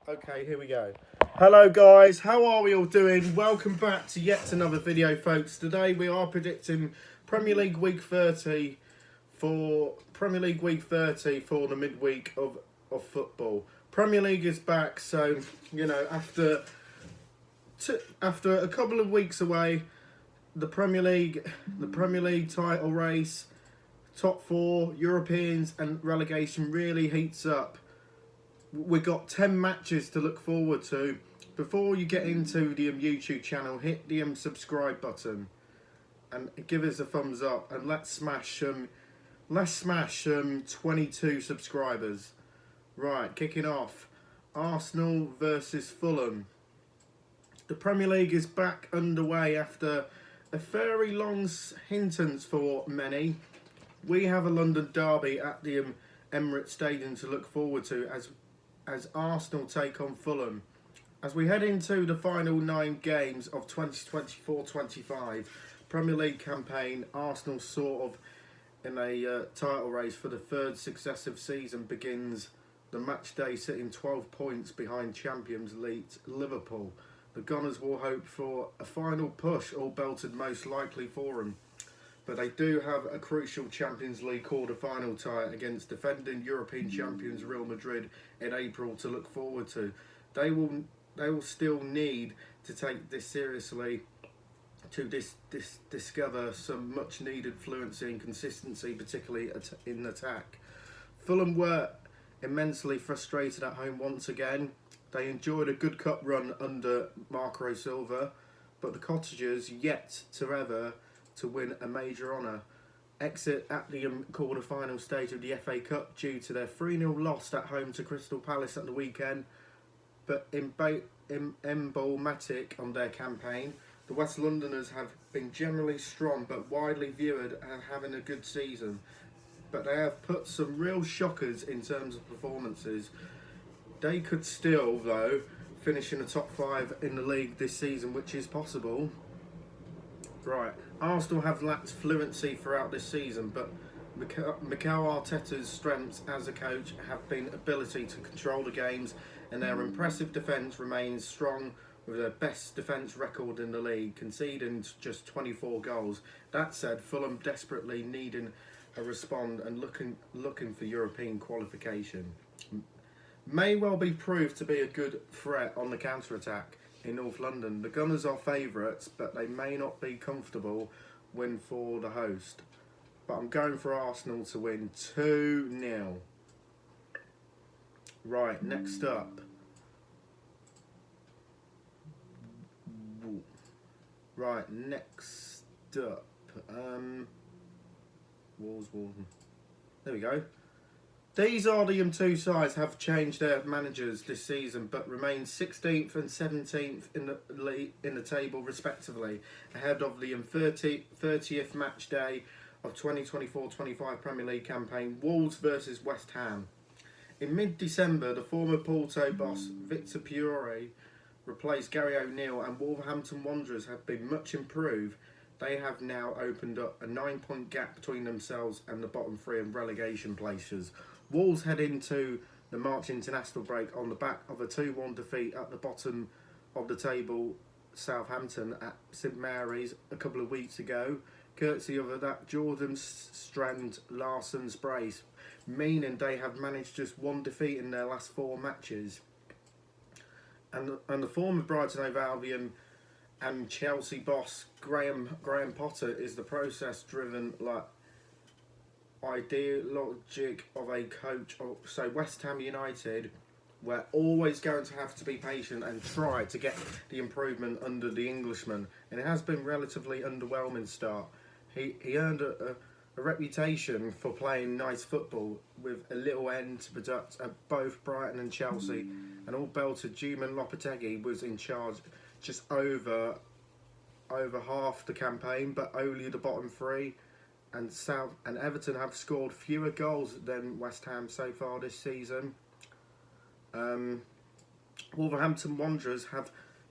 Okay, here we go. Hello guys, how are we all doing? Welcome back to yet another video, folks. Today we are predicting Premier League Week 30 for the midweek of football. Premier League is back, so after a couple of weeks away, the Premier League title race, top four, Europeans and relegation really heats up. We've got 10 matches to look forward to. Before you get into the YouTube channel, hit the subscribe button and give us a thumbs up, and let's smash 22 subscribers. Right, kicking off, Arsenal versus Fulham. The Premier League is back underway after a very long hindrance for many. We have a London derby at the Emirates Stadium to look forward to as Arsenal take on Fulham. As we head into the final 9 games of 2024-25 Premier League campaign, Arsenal sort of in a title race for the third successive season begins the match day sitting 12 points behind champions elite Liverpool. The Gunners will hope for a final push, all belted most likely for them. But they do have a crucial Champions League quarter-final tie against defending European champions Real Madrid in April to look forward to. They will still need to take this seriously to discover some much-needed fluency and consistency, particularly in attack. Fulham were immensely frustrated at home once again. They enjoyed a good cup run under Marco Silva, but the Cottagers yet to win a major honour. Exit at the quarter-final stage of the FA Cup due to their 3-0 loss at home to Crystal Palace at the weekend. But emblematic on their campaign, the West Londoners have been generally strong but widely viewed as having a good season. But they have put some real shockers in terms of performances. They could still, though, finish in the top 5 in the league this season, which is possible. Right, Arsenal have lacked fluency throughout this season, but Mikel Arteta's strengths as a coach have been ability to control the games, and their impressive defence remains strong with their best defence record in the league, conceding just 24 goals. That said, Fulham desperately needing a respond and looking for European qualification. May well be proved to be a good threat on the counter-attack in North London. The Gunners are favourites, but they may not be comfortable win for the host. But I'm going for Arsenal to win 2-0. Right, next up. Right, next up. Wolves. There we go. These are the two sides have changed their managers this season, but remain 16th and 17th in the table respectively, ahead of the 30th match day of 2024-25 Premier League campaign. Wolves versus West Ham. In mid-December, the former Porto boss Victor Piore replaced Gary O'Neill, and Wolverhampton Wanderers have been much improved. They have now opened up a 9-point gap between themselves and the bottom 3 in relegation places. Wolves head into the March international break on the back of a 2-1 defeat at the bottom of the table, Southampton at St Mary's a couple of weeks ago, courtesy of that Jordan Strand Larsson's brace, meaning they have managed just 1 defeat in their last 4 matches. And the former Brighton Hove Albion and Chelsea boss Graham Potter is the process-driven ideologic of a coach. So West Ham United, we're always going to have to be patient and try to get the improvement under the Englishman. And it has been relatively underwhelming start. He earned a reputation for playing nice football with a little end to product at both Brighton and Chelsea, and all belted. Juman Lopetegui was in charge just over half the campaign, but only the bottom 3. And Everton have scored fewer goals than West Ham so far this season. Wolverhampton Wanderers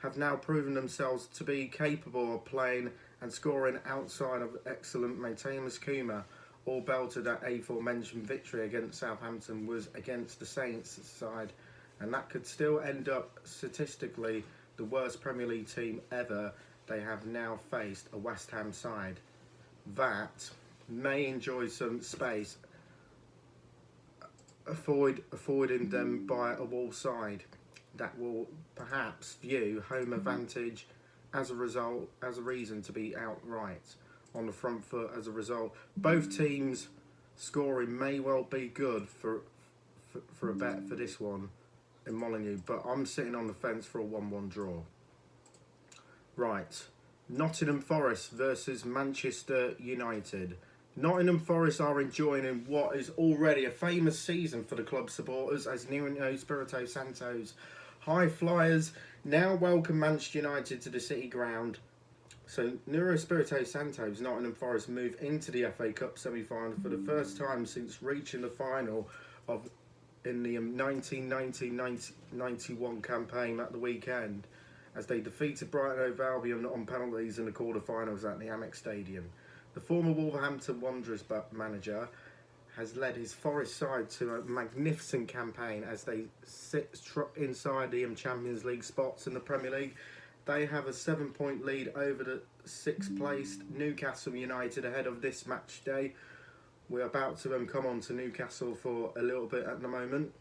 have now proven themselves to be capable of playing and scoring outside of excellent Mateus Cunha. All belted that aforementioned victory against Southampton was against the Saints side and that could still end up statistically the worst Premier League team ever. They have now faced a West Ham side that may enjoy some space, affording them by a Wolves side that will perhaps view home advantage as a reason to be outright on the front foot. As a result, both teams scoring may well be good for a bet for this one in Molineux, but I'm sitting on the fence for a 1-1 draw. Right, Nottingham Forest versus Manchester United. Nottingham Forest are enjoying in what is already a famous season for the club supporters, as Nuno Espirito Santo's High Flyers now welcome Manchester United to the City Ground. So Nuno Espirito Santo's Nottingham Forest move into the FA Cup semi-final for the first time since reaching the final in the 1990-91 campaign at the weekend, as they defeated Brighton & Hove Albion on penalties in the quarter-finals at the Amex Stadium. The former Wolverhampton Wanderers manager has led his Forest side to a magnificent campaign as they sit inside the Champions League spots in the Premier League. They have a 7-point lead over the 6th placed Newcastle United ahead of this match day. We're about to come on to Newcastle for a little bit at the moment.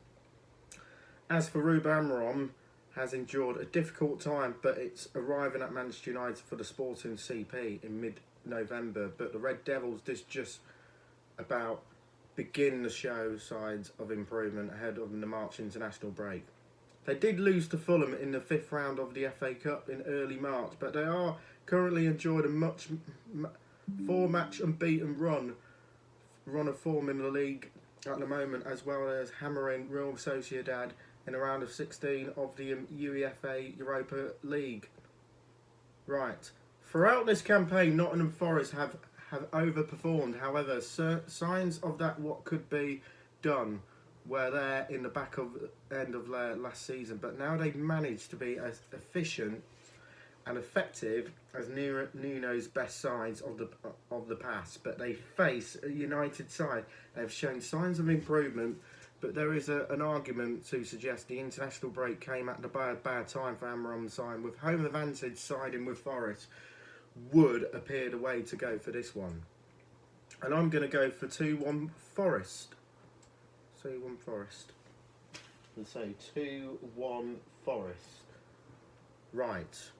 As for Ruben Amorim, has endured a difficult time, but it's arriving at Manchester United for the Sporting CP in mid-November. But the Red Devils just about begin the show signs of improvement ahead of the March international break. They did lose to Fulham in the 5th round of the FA Cup in early March, but they are currently enjoying a 4-match unbeaten run of form in the league at the moment, as well as hammering Real Sociedad in the round of 16 of the UEFA Europa League. Right, throughout this campaign, Nottingham Forest have overperformed. However, signs of that what could be done were there in the back of end of their last season, but now they've managed to be as efficient and effective as Nuno's best sides of the past. But they face a United side. They've shown signs of improvement, but there is an argument to suggest the international break came at the bad time for Amorim's side, with home advantage siding with Forest would appear the way to go for this one. And I'm going to go for 2-1 Forest. 2-1 Forest. And say 2-1 Forest. Right.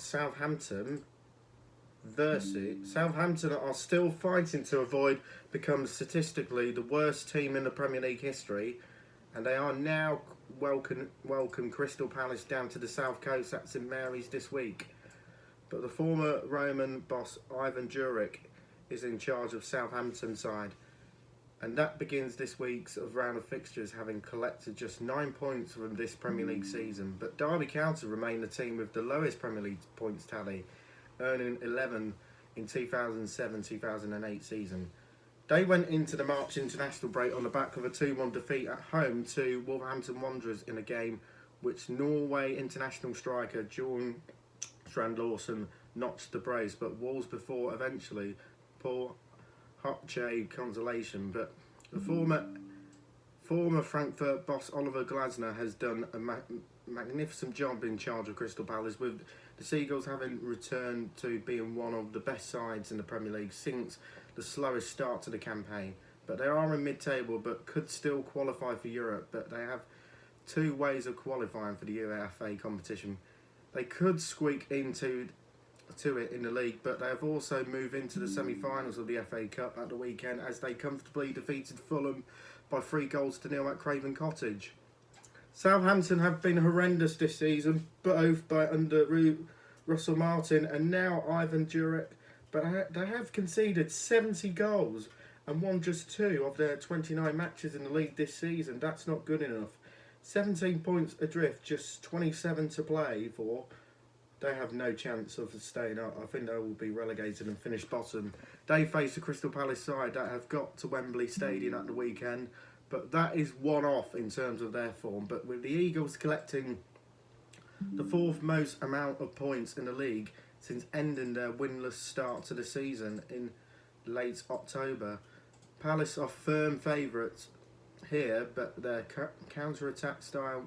Southampton are still fighting to avoid becoming statistically the worst team in the Premier League history, and they are now welcome Crystal Palace down to the South Coast at St Mary's this week. But the former Roman boss Ivan Juric is in charge of Southampton side, and that begins this week's round of fixtures, having collected just 9 points from this Premier League season. But Derby County remain the team with the lowest Premier League points tally, earning 11 in 2007-2008 season. They went into the March international break on the back of a 2-1 defeat at home to Wolverhampton Wanderers in a game which Norway international striker Bjorn Strand Larsen notched the brace, but Wolves before eventually poor Hotche consolation. But the former Frankfurt boss Oliver Glasner has done a magnificent job in charge of Crystal Palace, with the Seagulls having returned to being one of the best sides in the Premier League since the slowest start to the campaign. But they are in mid-table, but could still qualify for Europe. But they have 2 ways of qualifying for the UEFA competition. They could squeak into it in the league, but they have also moved into the semi-finals of the FA Cup at the weekend, as they comfortably defeated Fulham by 3-0 at Craven Cottage. Southampton have been horrendous this season, both under Russell Martin and now Ivan Juric, but they have conceded 70 goals and won just 2 of their 29 matches in the league this season. That's not good enough. 17 points adrift, just 27 to play for. They have no chance of staying up. I think they will be relegated and finish bottom. They face the Crystal Palace side that have got to Wembley Stadium at the weekend, but that is one-off in terms of their form. But with the Eagles collecting the 4th most amount of points in the league since ending their winless start to the season in late October, Palace are firm favourites here, but their counter-attack style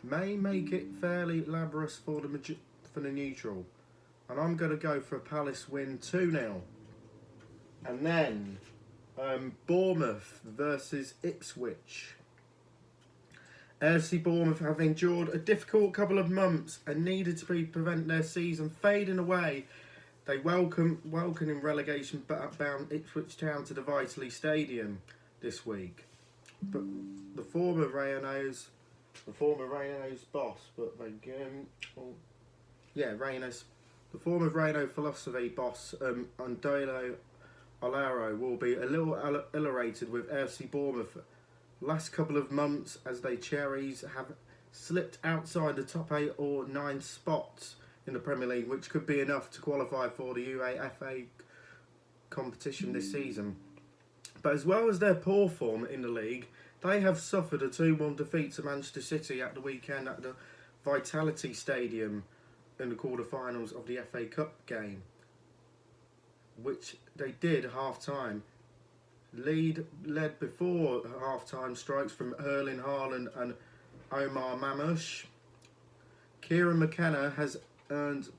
may make it fairly laborious for the neutral. And I'm going to go for a Palace win 2-0. And then Bournemouth versus Ipswich. AFC Bournemouth have endured a difficult couple of months and needed to prevent their season fading away. They welcome in relegation bound Ipswich Town to the Vitality Stadium this week. But the former Reino's boss, but they the former Reino philosophy boss Andolo Olaro will be a little elated with AFC Bournemouth last couple of months as they Cherries have slipped outside the top 8 or 9 spots in the Premier League, which could be enough to qualify for the UEFA competition this season. But as well as their poor form in the league, they have suffered a 2-1 defeat to Manchester City at the weekend at the Vitality Stadium in the quarter-finals of the FA Cup game, which they did half-time. Led before half-time strikes from Erling Haaland and Omar Mamouche. Kieran McKenna has earned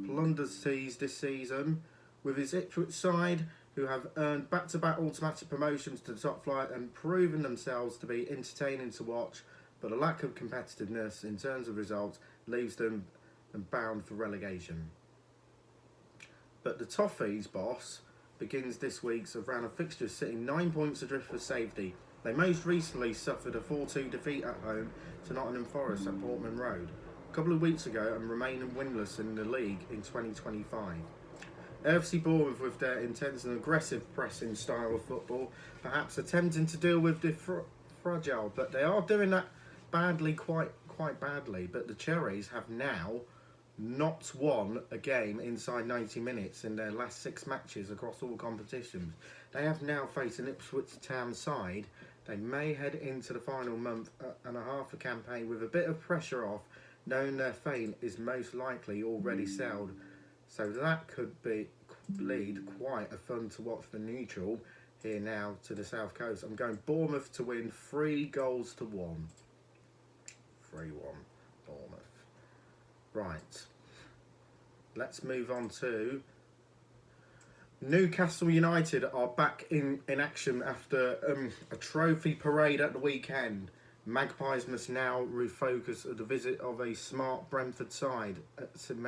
plundersees this season with his Ipswich side, who have earned back-to-back automatic promotions to the top flight and proven themselves to be entertaining to watch, but a lack of competitiveness in terms of results leaves them bound for relegation. But the Toffees boss begins this week's round of fixtures sitting 9 points adrift for safety. They most recently suffered a 4-2 defeat at home to Nottingham Forest at Portman Road a couple of weeks ago and remaining winless in the league in 2025. AFC Bournemouth, with their intense and aggressive pressing style of football, perhaps attempting to deal with the fragile, but they are doing that badly, quite badly. But the Cherries have now not won a game inside 90 minutes in their last 6 matches across all competitions. They have now faced an Ipswich Town side. They may head into the final month and a half of campaign with a bit of pressure off, knowing their fate is most likely already sealed. So that could lead quite a fun to watch for neutral here now to the South Coast. I'm going Bournemouth to win 3-1. 3-1 Bournemouth. Right. Let's move on to Newcastle United are back in action after a trophy parade at the weekend. Magpies must now refocus at the visit of a smart Brentford side at St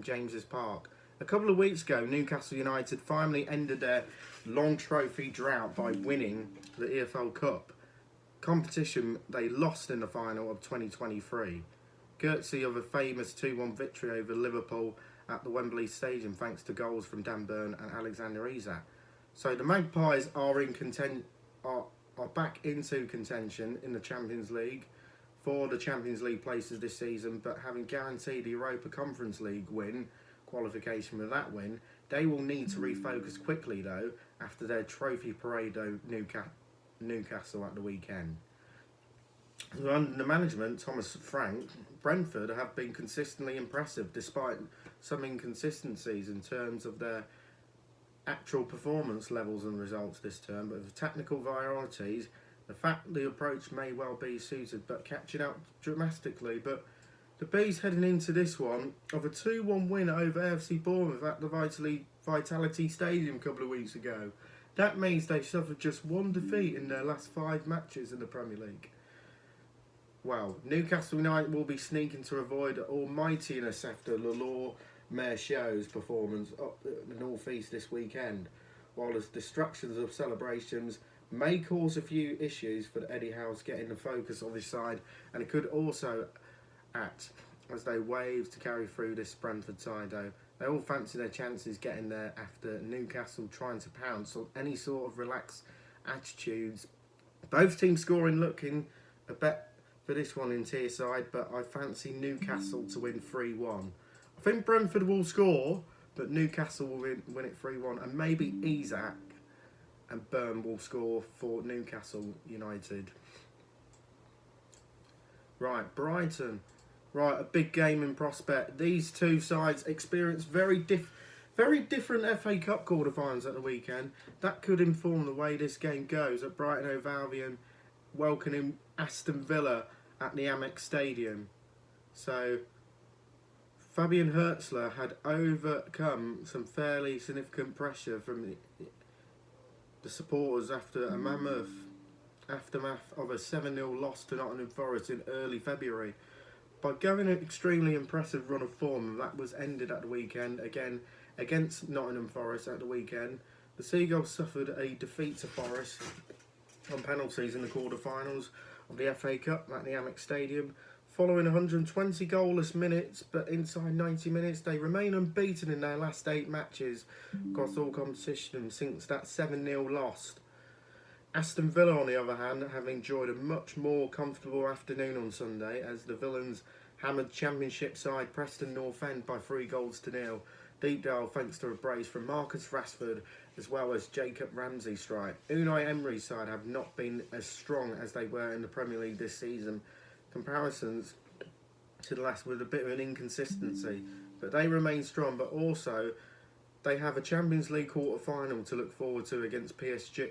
James's Park. A couple of weeks ago, Newcastle United finally ended their long trophy drought by winning the EFL Cup competition they lost in the final of 2023, courtesy of a famous 2-1 victory over Liverpool at the Wembley Stadium, thanks to goals from Dan Burn and Alexander Isak. So the Magpies are back into contention in the Champions League for the Champions League places this season, but having guaranteed the Europa Conference League qualification with that win, they will need to refocus quickly though after their trophy parade over Newcastle at the weekend. Under the management Thomas Frank, Brentford have been consistently impressive despite some inconsistencies in terms of their actual performance levels and results this term, but with technical varieties, the fact the approach may well be suited, but catching up dramatically. But the Bees heading into this one of a 2-1 win over AFC Bournemouth at the Vitality Stadium a couple of weeks ago. That means they suffered just 1 defeat in their last 5 matches in the Premier League. Well, Newcastle United will be sneaking to avoid almightiness after Lalore Mershaw's performance up the North East this weekend, while the distractions of celebrations may cause a few issues for Eddie Howe's getting the focus of his side, and it could also act as they wave to carry through this Brentford side though. They all fancy their chances getting there after Newcastle trying to pounce on any sort of relaxed attitudes. Both teams scoring looking a bet for this one in tier side, but I fancy Newcastle to win 3-1. I think Brentford will score, but Newcastle will win it 3-1, and maybe Isak and Burn will score for Newcastle United. Right, Brighton. Right, a big game in prospect. These two sides experienced very different FA Cup quarterfinals at the weekend. That could inform the way this game goes at Brighton Hove Albion welcoming Aston Villa at the Amex Stadium. So Fabian Hürzeler had overcome some fairly significant pressure from the supporters after a mammoth aftermath of a 7-0 loss to Nottingham Forest in early February. By going an extremely impressive run of form that was ended at the weekend, again against Nottingham Forest at the weekend, the Seagulls suffered a defeat to Forest on penalties in the quarter-finals of the FA Cup at the Amex Stadium. Following 120 goalless minutes, but inside 90 minutes, they remain unbeaten in their last 8 matches across all competitions since that 7-0 loss. Aston Villa, on the other hand, have enjoyed a much more comfortable afternoon on Sunday as the Villains hammered Championship side Preston North End by 3-0. Deepdale thanks to a brace from Marcus Rashford as well as Jacob Ramsey's strike. Unai Emery's side have not been as strong as they were in the Premier League this season. Comparisons to the last with a bit of an inconsistency, but they remain strong. But also, they have a Champions League quarter final to look forward to against PSG.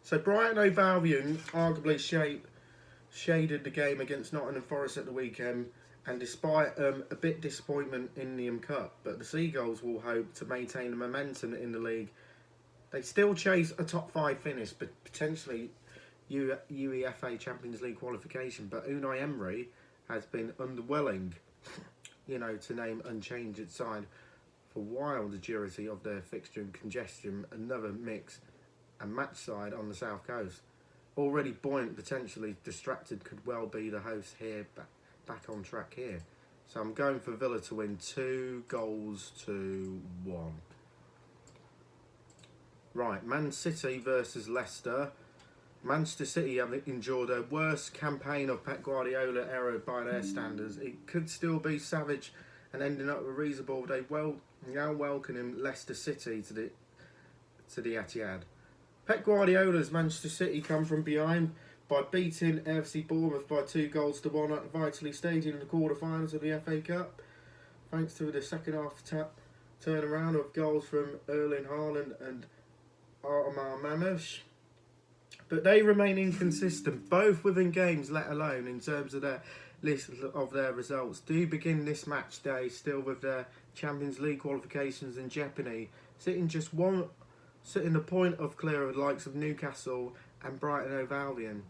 So Brighton Hove Albion arguably shaded the game against Nottingham Forest at the weekend, and despite a bit disappointment in the Cup, but the Seagulls will hope to maintain the momentum in the league. They still chase a top 5 finish, but potentially UEFA Champions League qualification, but Unai Emery has been unwilling, to name unchanged side for while the durity of their fixture and congestion, another mix and match side on the south coast. Already buoyant, potentially distracted, could well be the host here, back on track here. So I'm going for Villa to win 2-1. Right, Man City versus Leicester. Manchester City have endured their worst campaign of Pep Guardiola era by their standards. It could still be savage and ending up with reasonable. They now welcoming Leicester City to the Etihad. Pep Guardiola's Manchester City come from behind by beating AFC Bournemouth by 2-1 at the Vitality Stadium in the quarter-finals of the FA Cup, thanks to the second half turnaround of goals from Erling Haaland and Armand Mamouche. But they remain inconsistent, both within games, let alone in terms of their list of their results. Do begin this match day still with their Champions League qualifications in jeopardy, sitting the point of clear of the likes of Newcastle and Brighton Hove Albion.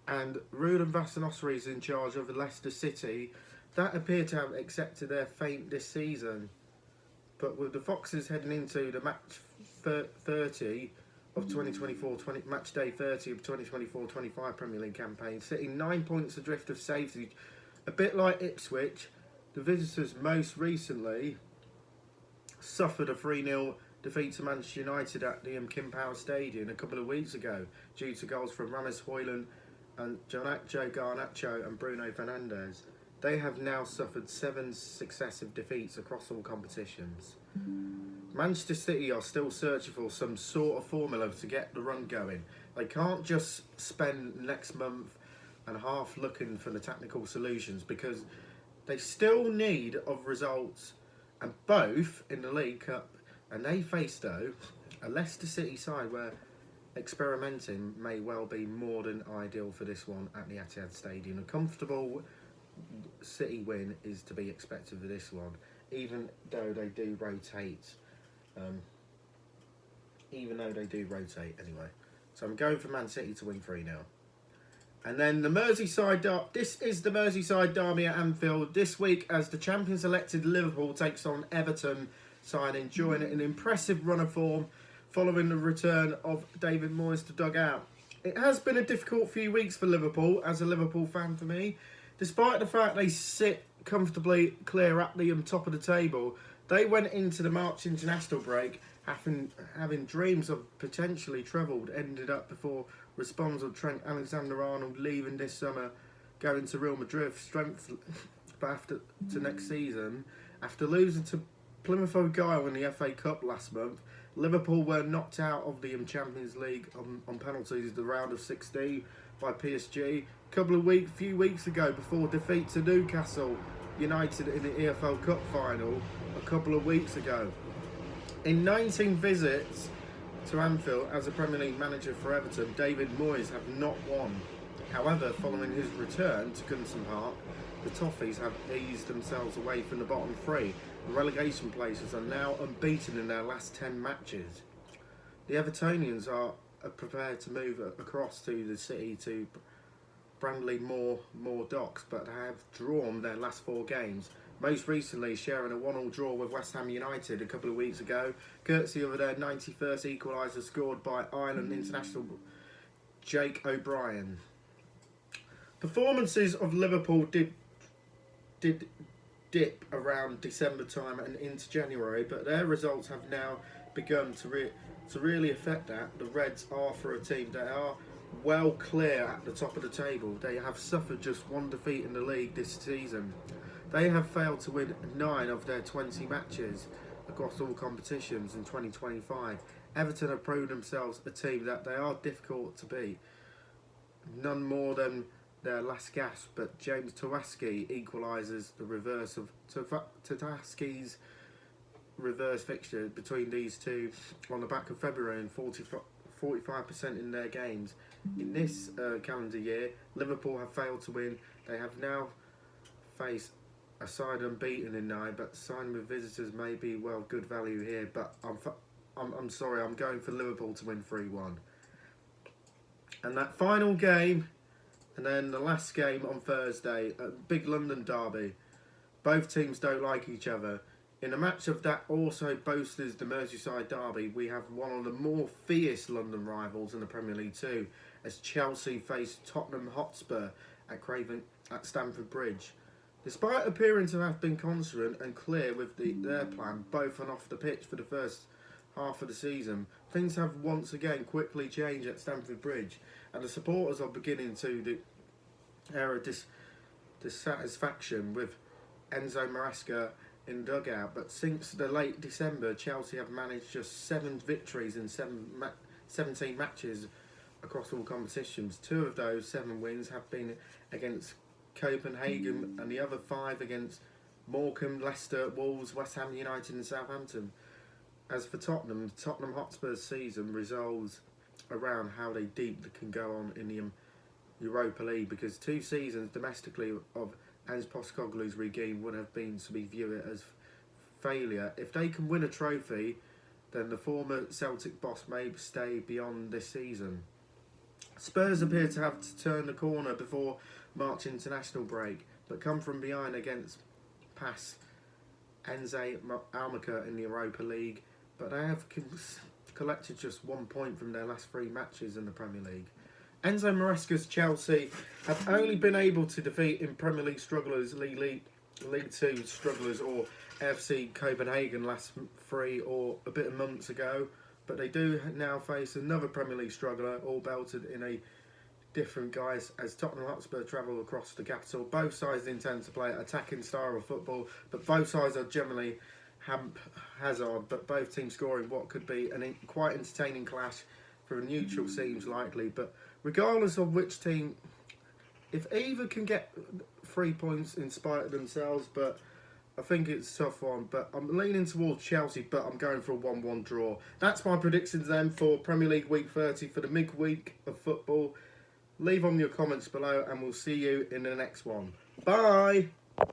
And Ruud van Nistelrooy is in charge of Leicester City, that appear to have accepted their fate this season. But with the Foxes heading into the match 30 of 2024, match day 30 of 2024-25 Premier League campaign, sitting 9 points adrift of safety, a bit like Ipswich. The visitors most recently suffered a 3-0 defeat to Manchester United at the King Power Stadium a couple of weeks ago due to goals from Rasmus Højlund and João Garnacho and Bruno Fernandes. They have now suffered 7 successive defeats across all competitions. Manchester City are still searching for some sort of formula to get the run going. They can't just spend next month and a half looking for the technical solutions, because they still need of results, and both in the League Cup, and they face, though, a Leicester City side where experimenting may well be more than ideal for this one at the Etihad Stadium. A comfortable City win is to be expected for this one, even though they do rotate. Anyway. So I'm going for Man City to win 3-0. And then the Merseyside derby. This is the Merseyside derby at Anfield this week as the champions-elected Liverpool takes on Everton side, enjoying an impressive run of form following the return of David Moyes to dugout. It has been a difficult few weeks for Liverpool, as a Liverpool fan for me. Despite the fact they sit comfortably clear at the top of the table, they went into the March international break having dreams of potentially trebled, ended up before response of Trent Alexander-Arnold leaving this summer, going to Real Madrid, strength to next season. After losing to Plymouth Argyle in the FA Cup last month, Liverpool were knocked out of the Champions League on penalties the round of 16 by PSG few weeks ago before defeat to Newcastle United in the EFL Cup final a couple of weeks ago. In 19 visits to Anfield as a Premier League manager for Everton, David Moyes have not won. However, following his return to Goodison Park, the Toffees have eased themselves away from the bottom three. The relegation places are now unbeaten in their last 10 matches. The Evertonians are prepared to move across to the city to Brandley Moor Docks, but have drawn their last 4 games. Most recently sharing a 1-1 draw with West Ham United a couple of weeks ago, courtesy of their 91st equaliser scored by Ireland international Jake O'Brien. Performances of Liverpool did dip around December time and into January, but their results have now begun to really affect that. The Reds are, for a team, they are well clear at the top of the table. They have suffered just 1 defeat in the league this season. They have failed to win 9 of their 20 matches across all competitions in 2025. Everton have proven themselves a team that they are difficult to beat. None more than their last gasp, but James Tawaski equalises the reverse of Tawaski's reverse fixture between these two on the back of February and 45% in their games. In this calendar year, Liverpool have failed to win. They have now faced a side unbeaten in 9, but signing with visitors may be good value here. But I'm sorry, I'm going for Liverpool to win 3-1. And that final game, and then the last game on Thursday, a big London derby. Both teams don't like each other. In a match of that also boasted the Merseyside derby, we have one of the more fierce London rivals in the Premier League too, as Chelsea face Tottenham Hotspur at Stamford Bridge. Despite appearing to have been confident and clear with their plan, both and off the pitch for the first half of the season, things have once again quickly changed at Stamford Bridge, and the supporters are beginning to air a dissatisfaction with Enzo Maresca in dugout. But since the late December, Chelsea have managed just 7 victories in 17 matches across all competitions. 2 of those 7 wins have been against Copenhagen, and the other 5 against Morecambe, Leicester, Wolves, West Ham United and Southampton. As for Tottenham Hotspur's season resolves around how deep can go on in the Europa League, because 2 seasons domestically of Ange Postecoglou's regime would have been to be viewed as failure. If they can win a trophy, then the former Celtic boss may stay beyond this season. Spurs appear to have to turn the corner before March international break, but come from behind against PAS Enze Almaca in the Europa League, but they have collected just 1 point from their last 3 matches in the Premier League. Enzo Maresca's Chelsea have only been able to defeat in Premier League strugglers, League 2 strugglers or FC Copenhagen last 3 or a bit of months ago, but they do now face another Premier League struggler, all belted in a different guise, as Tottenham Hotspur travel across the capital. Both sides intend to play an attacking style of football, but both sides are generally haphazard, but both teams scoring what could be an quite entertaining clash. For a neutral seems likely, but regardless of which team, if either can get 3 points in spite of themselves, but I think it's a tough one. But I'm leaning towards Chelsea, but I'm going for a 1-1 draw. That's my predictions then for Premier League Week 30 for the midweek of football. Leave on your comments below and we'll see you in the next one. Bye!